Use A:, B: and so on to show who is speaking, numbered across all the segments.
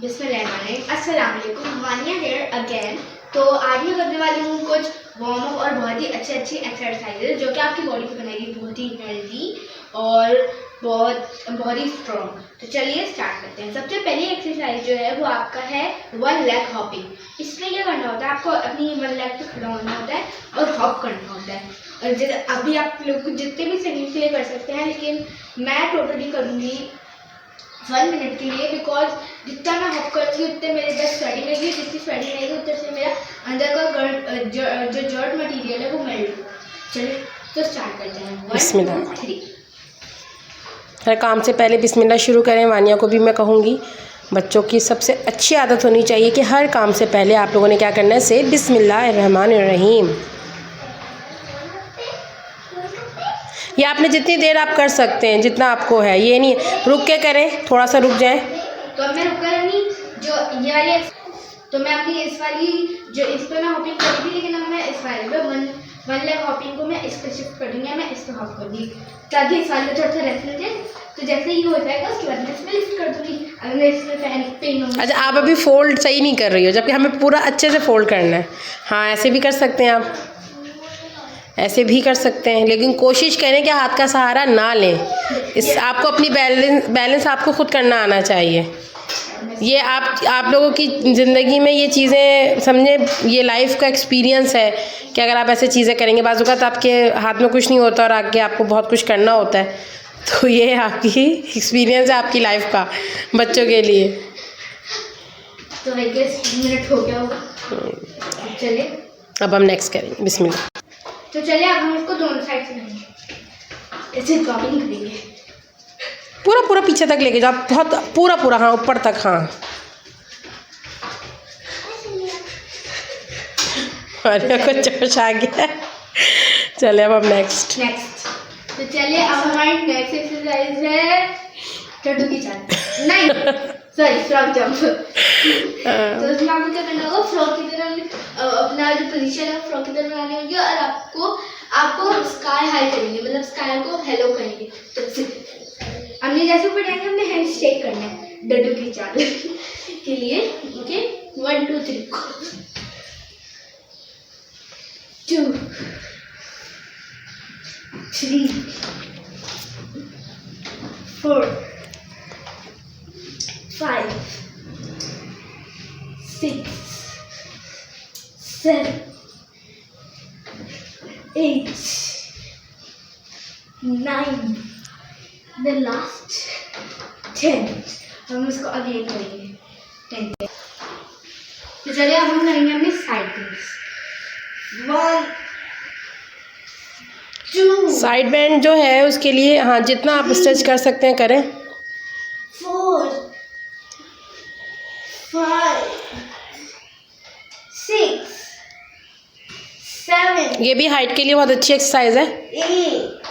A: अस्सलाम वालेकुम, Vaniya here again. तो आज मैं करने वाली हूँ कुछ वार्म अप और बहुत ही अच्छी एक्सरसाइजेज जो कि आपकी बॉडी को बनाएगी बहुत ही हेल्दी और बहुत ही स्ट्रॉन्ग। तो चलिए स्टार्ट करते हैं। सबसे पहली एक्सरसाइज जो है वो आपका है वन लेग हॉपिंग। इसमें क्या करना होता है, आपको अपनी वन लेग पे खड़ा होना होता है और हॉप करना होता है। और जैसे अभी आप लोग जितने भी सेकंड के लिए कर सकते हैं, लेकिन मैं टोटली करूँगी 1 मिनट के लिए, बिकॉज जितना मैं हॉप करती हूँ उतने मेरे बस स्वेटिंग रहेगी, जितनी स्वेटिंग रहेगी उतने से मेरा अंदर का जो जर्ड मटेरियल है वो मेल्ट होगा। चलिए तो स्टार्ट करते हैं। 1 2 3।
B: हर काम से पहले बिस्मिल्लाह शुरू करें। वानिया को भी मैं कहूँगी, बच्चों की सबसे अच्छी आदत होनी चाहिए कि हर काम से पहले आप लोगों ने क्या करना है, से बिस्मिल्लाहिर्रहमानिर्रहीम। ये आपने जितनी देर आप कर सकते हैं, जितना आपको है, ये नहीं रुक के करें, थोड़ा सा रुक जाएं।
A: तो मैं रुक कर नहीं, जो ये वाली तो मैं अपनी इस वाली जो इस पर मैं हॉपिंग कर रही थी, लेकिन अब मैं इस वाले पे वन लेग हॉपिंग को मैं इस पर शिफ्ट कर दूँगी। मैं इस पर हॉप करूँगी ताकि इस वाले थोड़ा सा रेस्ट मिल जाए। तो जैसे ही हो जाएगा उसके बाद मैं इसमें लिफ्ट कर दूँगी। अगर मैं इसमें पेन होगा।
B: अच्छा, आप अभी फोल्ड सही नहीं कर रही हो, जबकि हमें पूरा अच्छे से फोल्ड करना है। हाँ, ऐसे भी कर सकते हैं आप, ऐसे भी कर सकते हैं, लेकिन कोशिश करें कि हाथ का सहारा ना लें। इस आपको अपनी बैलेंस आपको खुद करना आना चाहिए। ये आप लोगों की ज़िंदगी में ये चीज़ें समझें, ये लाइफ का एक्सपीरियंस है कि अगर आप ऐसे चीज़ें करेंगे, बाज़ औक़ात आपके हाथ में कुछ नहीं होता और आगे आपको बहुत कुछ करना होता है। तो ये आपकी एक्सपीरियंस है आपकी लाइफ का बच्चों के लिए।
A: तो आई गेस मिनट हो गया होगा। चलिए
B: अब हम नेक्स्ट करेंगे। बिस्मिल्लाह।
A: तो चलिए अब हम इसको दोनों साइड से करेंगे, ऐसे ड्रॉपिंग करेंगे।
B: पूरा पीछे तक लेके जाओ, बहुत पूरा, हाँ ऊपर तक, हाँ। अरे कुछ जोश आ गया। चलिए अब नेक्स्ट।
A: तो चलिए अब हमारी नेक्स्ट एक्सरसाइज है टड्डू की चाल। नहीं सॉरी, फ्रॉग जंप। तो उसमें आपको क्या करना होगा, फ्रॉग की तरह अपना जो पोजीशन है फ्रॉग की तरह बनानी होगी और आपको स्काई हाई करेंगे, मतलब स्काई को हेलो करेंगे। तो हमने जैसे ऊपर जाएंगे, हमने हैंड शेक करना है डड्डू की चाल के लिए। Okay, 1 2 3 2 3 4 5 6 7 8 9 the last 10। हम इसको अगेन करेंगे 10। तो चलिए अब हम करेंगे अपने साइड बेंड्स। 1 2
B: साइड बेंड जो है उसके लिए, हाँ, जितना आप स्ट्रेच कर सकते हैं करें।
A: 4 5 6 7
B: ये भी हाइट के लिए बहुत अच्छी एक्सरसाइज है।
A: 8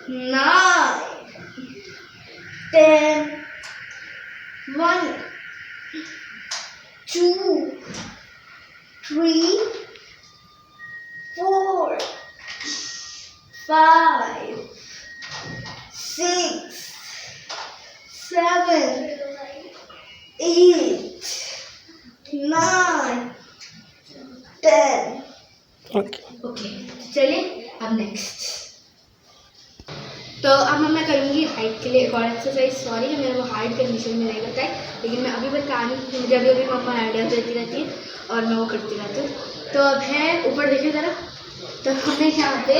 A: 9 10 1 2 3 4 5 6 7 8 9 10। ओके, चलिए अब नेक्स्ट। तो अब मैं करूँगी हाइट के लिए एक और एक्सरसाइज। सॉरी कि मेरे को हाइट कंडीशन में नहीं बताई, लेकिन मैं अभी बता रही हूँ, मुझे अभी मम्मा आइडिया देती रहती है और मैं वो करती रहती हूँ। तो अब है ऊपर देखे ज़रा। तो हमें यहाँ पे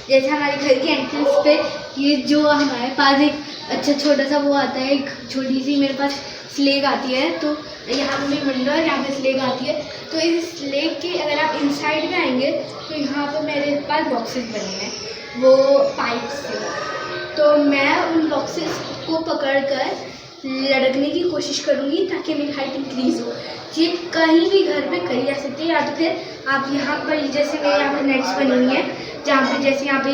A: जैसे हमारे घर की एंट्रेंस पे ये जो हमारे पास एक अच्छा छोटा सा वो आता है, एक छोटी सी मेरे पास स्लेग आती है। तो यहाँ पे विंडो है, यहाँ पे स्लेग आती है। तो इस स्लेग के अगर आप इनसाइड में आएंगे तो यहाँ पे मेरे पास बॉक्सेस बने हैं वो पाइप से। तो मैं उन बॉक्सेस को पकड़कर लड़कने की कोशिश करूँगी ताकि मेरी हाइट इंक्रीज़ हो। ये कहीं भी घर पे करी जा सकती है, या तो फिर आप यहाँ पर जैसे मेरे यहाँ पर नेट्स बनी हुई हैं जहाँ पे जैसे यहाँ पे,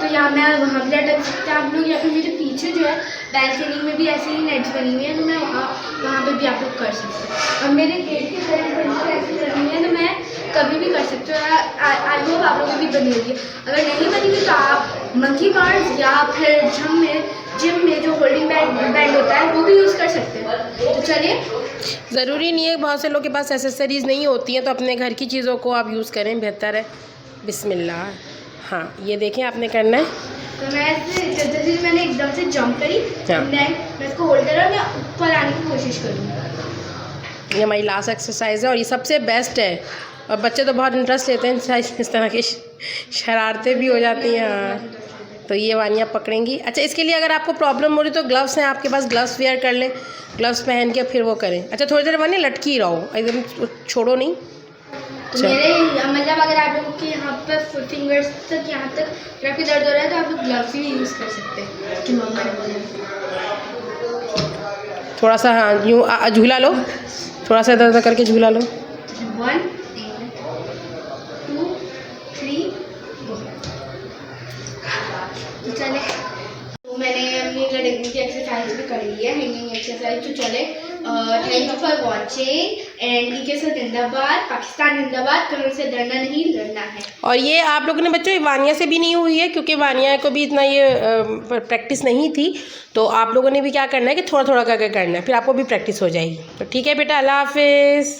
A: तो यहाँ मैं वहाँ भी लटक सकते हैं आप लोग, या फिर मेरे पीछे जो है बैल्कनी में भी ऐसी ही नेट्स बनी हुई हैं, तो मैं वहाँ पे भी आप लोग कर सकते हैं। और मेरे गेट के तरफ ऐसी बनी हुई है तो मैं कभी भी कर सकते हो। आई होप आप लोगों की बनी होगी। अगर नहीं बनी हुई तो आप मंकी बार्स या फिर जिम में जो होल्डिंग बैंड होता है वो भी यूज़ कर सकते हैं। तो चलिए
B: ज़रूरी नहीं है, बहुत से लोग के पास एसेसरीज़ नहीं होती हैं, तो अपने घर की चीज़ों को आप यूज़ करें, बेहतर है। बिस्मिल्लाह। हाँ, ये देखें आपने करना है।
A: तो मैं जैसे मैंने एकदम से जंप करी,
B: हाँ।
A: मैं इसको होल्ड करा, मैं ऊपर आने की कोशिश करूँगी।
B: ये हमारी लास्ट एक्सरसाइज है और ये सबसे बेस्ट है। और बच्चे तो बहुत इंटरेस्ट लेते हैं, इस तरह की शरारतें भी हो जाती हैं। हाँ, तो ये वानियाँ पकड़ेंगी। अच्छा, इसके लिए अगर आपको प्रॉब्लम हो रही तो ग्लव्स हैं आपके पास, ग्लव्स वेयर कर लें, ग्लव्स पहन के फिर वो करें। अच्छा, थोड़ी देर वानिया लटकी ही रहो, एकदम छोड़ो नहीं।
A: तो मेरे मतलब अगर आप लोगों के यहाँ पर फिंगर्स तक, यहाँ तक काफ़ी दर्द हो रहा है तो आप लोग ग्लव्स भी यूज़ कर सकते हैं, कि मम्मा ने बोला।
B: थोड़ा सा हाँ यूँ झूला लो, थोड़ा सा इधर उधर करके झूला लो।
A: 1 2 3 go। तो चले, तो मैंने अपनी लड़की की एक्सरसाइज भी कर ली है, हैंगिंग एक्सरसाइज। तो चले, thank you for watching and ई के साथ जिंदाबाद, पाकिस्तान जिंदाबाद, कहीं से डरना नहीं, लड़ना है। और
B: ये आप लोगों ने बच्चों वानिया से भी नहीं हुई है, क्योंकि वानिया को भी इतना ये प्रैक्टिस नहीं थी, तो आप लोगों ने भी क्या करना है कि थोड़ा थोड़ा करके करना है, फिर आपको भी प्रैक्टिस हो जाएगी। तो ठीक है बेटा, अल्लाह हाफिज़।